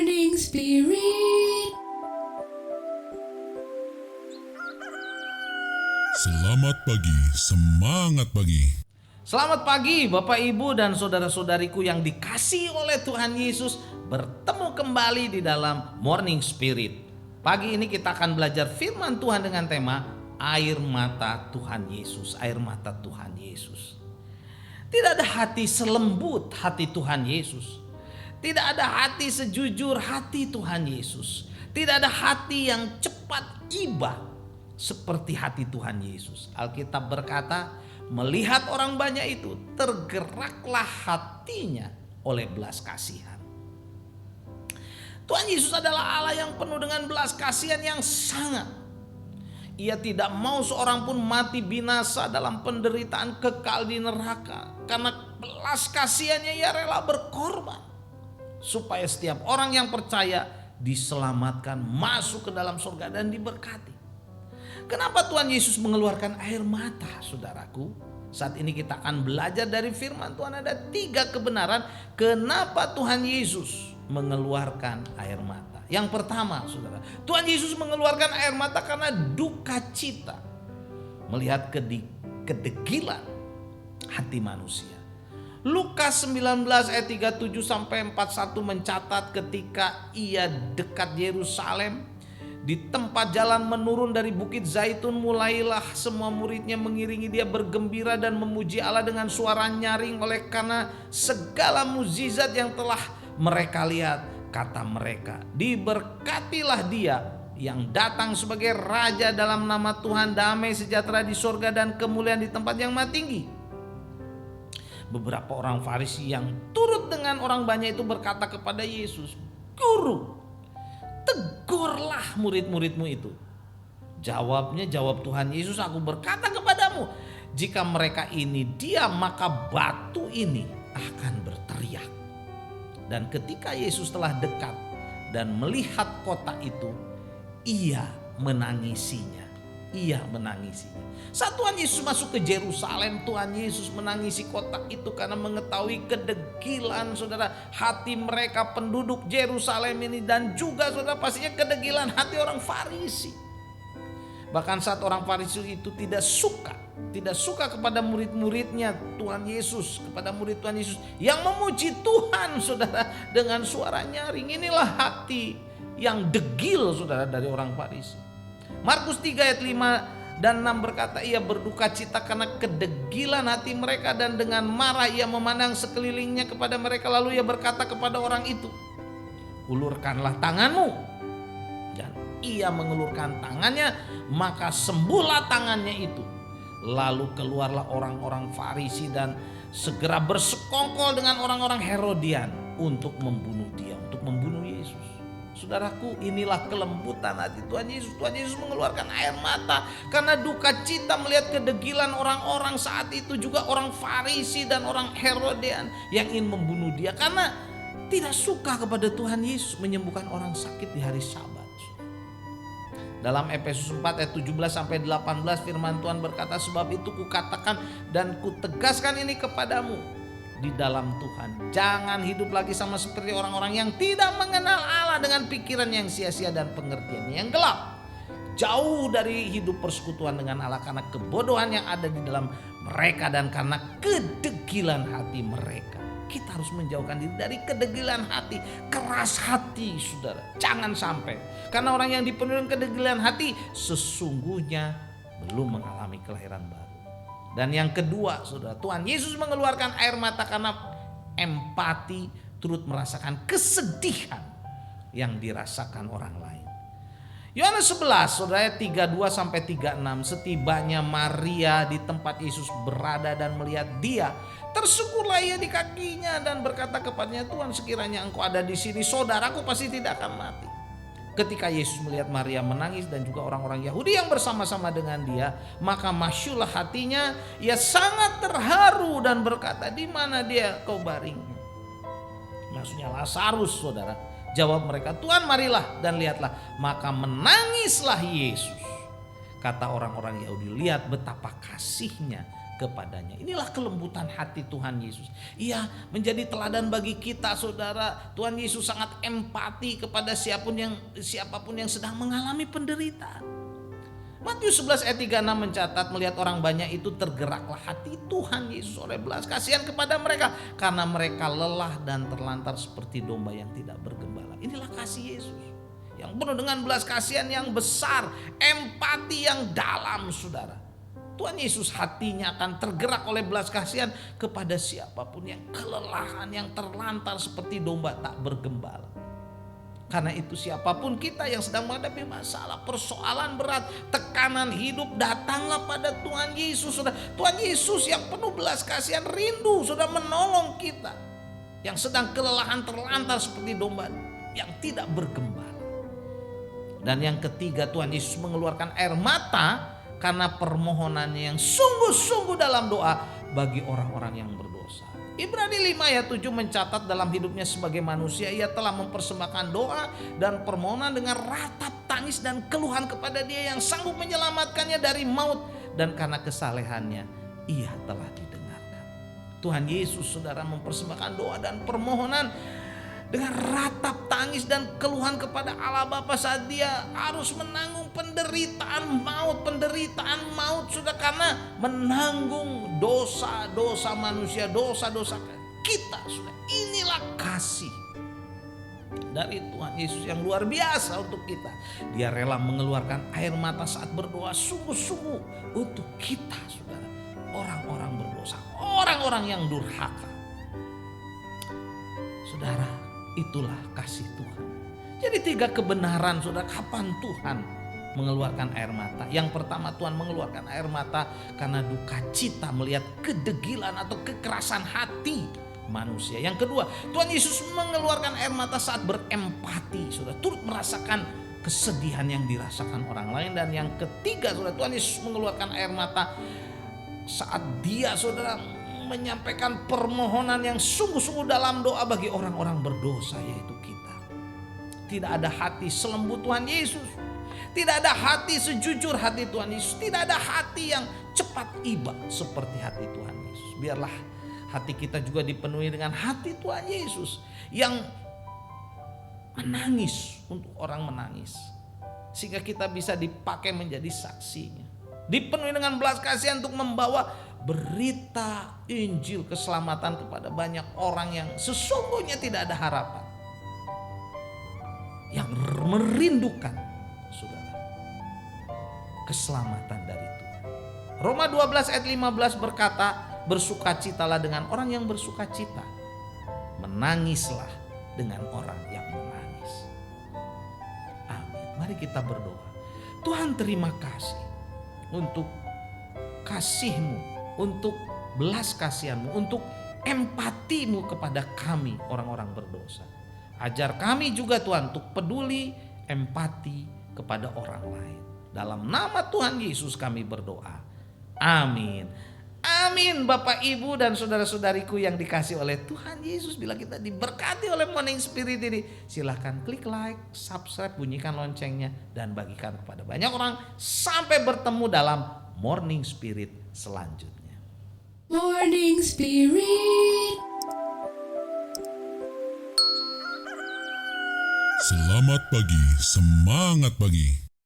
Morning Spirit. Selamat pagi, semangat pagi. Selamat pagi Bapak Ibu dan saudara-saudariku yang dikasihi oleh Tuhan Yesus. Bertemu kembali di dalam Morning Spirit. Pagi ini kita akan belajar firman Tuhan dengan tema air mata Tuhan Yesus. Air mata Tuhan Yesus. Tidak ada hati selembut hati Tuhan Yesus. Tidak ada hati sejujur hati Tuhan Yesus. Tidak ada hati yang cepat iba seperti hati Tuhan Yesus. Alkitab berkata, melihat orang banyak itu, tergeraklah hatinya oleh belas kasihan. Tuhan Yesus adalah Allah yang penuh dengan belas kasihan yang sangat. Ia tidak mau seorang pun mati binasa dalam penderitaan kekal di neraka. Karena belas kasihannya ia rela berkorban supaya setiap orang yang percaya diselamatkan, masuk ke dalam surga dan diberkati. Kenapa Tuhan Yesus mengeluarkan air mata, saudaraku? Saat ini kita akan belajar dari firman Tuhan. Ada 3 kebenaran kenapa Tuhan Yesus mengeluarkan air mata. Yang pertama, saudara, Tuhan Yesus mengeluarkan air mata karena duka cita melihat kedegilan hati manusia. Lukas 19 ayat 37 sampai 41 mencatat ketika ia dekat Yerusalem, di tempat jalan menurun dari Bukit Zaitun, mulailah semua muridnya mengiringi dia bergembira dan memuji Allah dengan suara nyaring oleh karena segala mukjizat yang telah mereka lihat. Kata mereka, diberkatilah dia yang datang sebagai raja dalam nama Tuhan, damai sejahtera di sorga dan kemuliaan di tempat yang maha tinggi. Beberapa orang Farisi yang turut dengan orang banyak itu berkata kepada Yesus, Guru, tegurlah murid-muridmu itu. Jawab Tuhan Yesus, aku berkata kepadamu, jika mereka ini diam maka batu ini akan berteriak. Dan ketika Yesus telah dekat dan melihat kota itu, ia menangisinya. Saat Tuhan Yesus masuk ke Yerusalem, Tuhan Yesus menangisi kota itu karena mengetahui kedegilan, saudara, hati mereka penduduk Yerusalem ini, dan juga saudara pastinya kedegilan hati orang Farisi. Bahkan saat orang Farisi itu tidak suka kepada murid-muridnya Tuhan Yesus, kepada murid Tuhan Yesus yang memuji Tuhan, saudara, dengan suara nyaring. Inilah hati yang degil, saudara, dari orang Farisi. Markus 3 ayat 5 dan 6 berkata, ia berduka cita karena kedegilan hati mereka, dan dengan marah ia memandang sekelilingnya kepada mereka, lalu ia berkata kepada orang itu, ulurkanlah tanganmu. Dan ia mengulurkan tangannya, maka sembuhlah tangannya itu. Lalu keluarlah orang-orang Farisi dan segera bersekongkol dengan orang-orang Herodian untuk membunuh dia, untuk membunuh Yesus. Saudaraku, inilah kelembutan hati Tuhan Yesus. Tuhan Yesus mengeluarkan air mata karena duka cita melihat kedegilan orang-orang saat itu, juga orang Farisi dan orang Herodian yang ingin membunuh dia karena tidak suka kepada Tuhan Yesus menyembuhkan orang sakit di hari Sabat. Dalam Efesus 4 ayat 17 sampai 18 firman Tuhan berkata, sebab itu kukatakan dan kutegaskan ini kepadamu di dalam Tuhan, jangan hidup lagi sama seperti orang-orang yang tidak mengenal Allah dengan pikiran yang sia-sia dan pengertian yang gelap. Jauh dari hidup persekutuan dengan Allah karena kebodohan yang ada di dalam mereka dan karena kedegilan hati mereka. Kita harus menjauhkan diri dari kedegilan hati, keras hati, saudara. Jangan sampai, karena orang yang dipenuhi kedegilan hati sesungguhnya belum mengalami kelahiran baru. Dan yang kedua, saudara, Tuhan Yesus mengeluarkan air mata karena empati, turut merasakan kesedihan yang dirasakan orang lain. Yohanes 11, saudara, 32 sampai 36, setibanya Maria di tempat Yesus berada dan melihat dia, tersungkurlah ia di kakinya dan berkata kepadanya, Tuhan, sekiranya engkau ada di sini, saudaraku pasti tidak akan mati. Ketika Yesus melihat Maria menangis dan juga orang-orang Yahudi yang bersama-sama dengan dia, maka masyurlah hatinya, ia sangat terharu dan berkata, di mana dia kau baring? Maksudnya Lazarus, saudara. Jawab mereka, Tuhan, marilah dan lihatlah. Maka menangislah Yesus. Kata orang-orang Yahudi, lihat betapa kasihnya kepadanya. Inilah kelembutan hati Tuhan Yesus. Ia menjadi teladan bagi kita, saudara. Tuhan Yesus sangat empati kepada siapapun yang sedang mengalami penderitaan. Matius 11 ayat 36 mencatat, melihat orang banyak itu tergeraklah hati Tuhan Yesus oleh belas kasihan kepada mereka, karena mereka lelah dan terlantar seperti domba yang tidak bergembala. Inilah kasih Yesus yang penuh dengan belas kasihan yang besar, empati yang dalam, saudara. Tuhan Yesus hatinya akan tergerak oleh belas kasihan kepada siapapun yang kelelahan, yang terlantar seperti domba tak bergembala. Karena itu siapapun kita yang sedang menghadapi masalah, persoalan berat, tekanan hidup, datanglah pada Tuhan Yesus. Saudara. Tuhan Yesus yang penuh belas kasihan rindu sudah menolong kita yang sedang kelelahan terlantar seperti domba yang tidak bergembala. Dan yang ketiga, Tuhan Yesus mengeluarkan air mata karena permohonannya yang sungguh-sungguh dalam doa bagi orang-orang yang berdosa. Ibrani 5 ayat 7 mencatat dalam hidupnya sebagai manusia ia telah mempersembahkan doa dan permohonan dengan ratap tangis dan keluhan kepada Dia yang sanggup menyelamatkannya dari maut, dan karena kesalehannya ia telah didengarkan. Tuhan Yesus, saudara, mempersembahkan doa dan permohonan dengan ratap tangis dan keluhan kepada Allah Bapa saat Dia harus menanggung penderitaan maut, sudah, karena menanggung dosa-dosa manusia, dosa-dosa kita, sudah. Inilah kasih dari Tuhan Yesus yang luar biasa untuk kita. Dia rela mengeluarkan air mata saat berdoa sungguh-sungguh untuk kita, saudara, orang-orang berdosa, orang-orang yang durhaka. Saudara, itulah kasih Tuhan. Jadi 3 kebenaran, saudara, kapan Tuhan mengeluarkan air mata. Yang pertama, Tuhan mengeluarkan air mata karena duka cita melihat kedegilan atau kekerasan hati manusia. Yang kedua, Tuhan Yesus mengeluarkan air mata saat berempati, saudara, turut merasakan kesedihan yang dirasakan orang lain. Dan yang ketiga, saudara, Tuhan Yesus mengeluarkan air mata saat Dia, saudara, menyampaikan permohonan yang sungguh-sungguh dalam doa bagi orang-orang berdosa, yaitu kita. Tidak ada hati selembut Tuhan Yesus, tidak ada hati sejujur hati Tuhan Yesus, tidak ada hati yang cepat iba seperti hati Tuhan Yesus. Biarlah hati kita juga dipenuhi dengan hati Tuhan Yesus yang menangis untuk orang menangis, sehingga kita bisa dipakai menjadi saksinya. Dipenuhi dengan belas kasihan untuk membawa berita Injil keselamatan kepada banyak orang yang sesungguhnya tidak ada harapan, yang merindukan, saudara, keselamatan dari Tuhan. Roma 12 ayat 15 berkata, bersukacitalah dengan orang yang bersukacita, menangislah dengan orang yang menangis. Amin. Mari kita berdoa. Tuhan, terima kasih untuk kasih-Mu, untuk belas kasihan-Mu, untuk empati-Mu kepada kami orang-orang berdosa. Ajar kami juga, Tuhan, untuk peduli, empati kepada orang lain. Dalam nama Tuhan Yesus kami berdoa. Amin. Amin. Bapak, Ibu, dan saudara-saudariku yang dikasih oleh Tuhan Yesus, bila kita diberkati oleh Morning Spirit ini, silahkan klik like, subscribe, bunyikan loncengnya, dan bagikan kepada banyak orang. Sampai bertemu dalam Morning Spirit selanjutnya. Morning Spirit. Selamat pagi, semangat pagi.